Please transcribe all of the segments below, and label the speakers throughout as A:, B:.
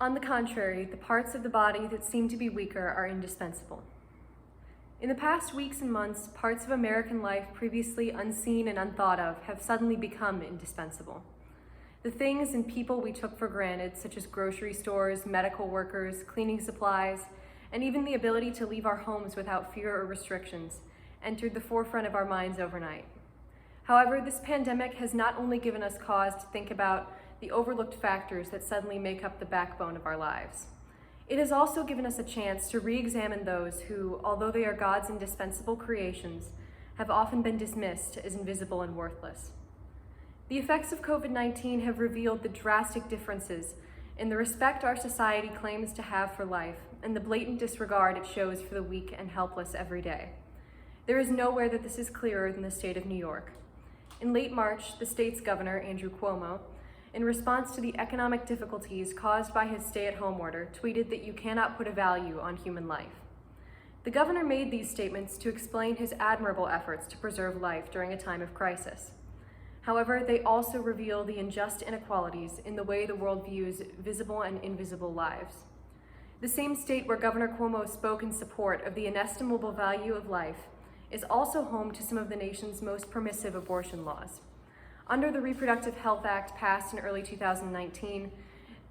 A: On the contrary, the parts of the body that seem to be weaker are indispensable. In the past weeks and months, parts of American life previously unseen and unthought of have suddenly become indispensable. The things and people we took for granted, such as grocery stores, medical workers, cleaning supplies, and even the ability to leave our homes without fear or restrictions, entered the forefront of our minds overnight. However, this pandemic has not only given us cause to think about the overlooked factors that suddenly make up the backbone of our lives. It has also given us a chance to re-examine those who, although they are God's indispensable creations, have often been dismissed as invisible and worthless. The effects of COVID-19 have revealed the drastic differences in the respect our society claims to have for life and the blatant disregard it shows for the weak and helpless every day. There is nowhere that this is clearer than the state of New York. In late March, the state's governor, Andrew Cuomo, in response to the economic difficulties caused by his stay-at-home order, tweeted that you cannot put a value on human life. The governor made these statements to explain his admirable efforts to preserve life during a time of crisis. However, they also reveal the unjust inequalities in the way the world views visible and invisible lives. The same state where Governor Cuomo spoke in support of the inestimable value of life is also home to some of the nation's most permissive abortion laws. Under the Reproductive Health Act passed in early 2019,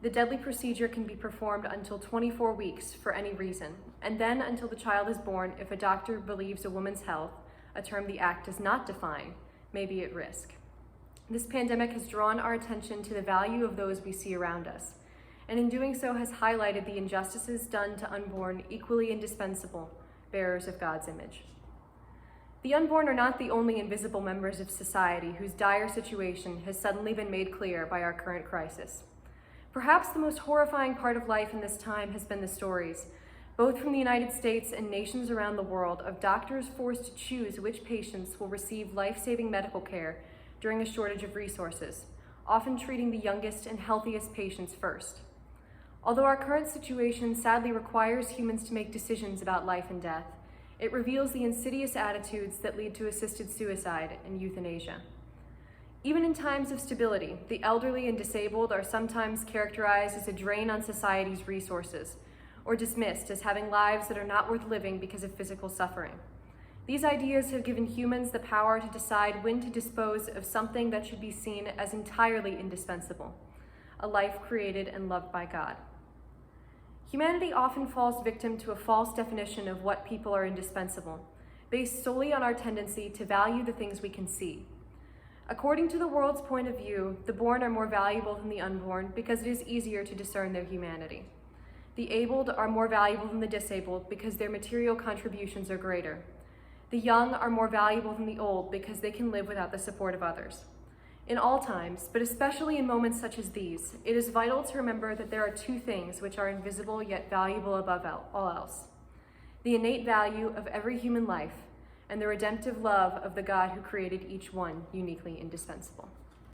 A: the deadly procedure can be performed until 24 weeks for any reason, and then until the child is born if a doctor believes a woman's health, a term the act does not define, may be at risk. This pandemic has drawn our attention to the value of those we see around us, and in doing so has highlighted the injustices done to unborn equally indispensable bearers of God's image. The unborn are not the only invisible members of society whose dire situation has suddenly been made clear by our current crisis. Perhaps the most horrifying part of life in this time has been the stories, both from the United States and nations around the world, of doctors forced to choose which patients will receive life-saving medical care during a shortage of resources, often treating the youngest and healthiest patients first. Although our current situation sadly requires humans to make decisions about life and death, it reveals the insidious attitudes that lead to assisted suicide and euthanasia. Even in times of stability, the elderly and disabled are sometimes characterized as a drain on society's resources, or dismissed as having lives that are not worth living because of physical suffering. These ideas have given humans the power to decide when to dispose of something that should be seen as entirely indispensable, a life created and loved by God. Humanity often falls victim to a false definition of what people are indispensable, based solely on our tendency to value the things we can see. According to the world's point of view, the born are more valuable than the unborn because it is easier to discern their humanity. The abled are more valuable than the disabled because their material contributions are greater. The young are more valuable than the old because they can live without the support of others. In all times, but especially in moments such as these, it is vital to remember that there are two things which are invisible yet valuable above all else: the innate value of every human life and the redemptive love of the God who created each one uniquely indispensable.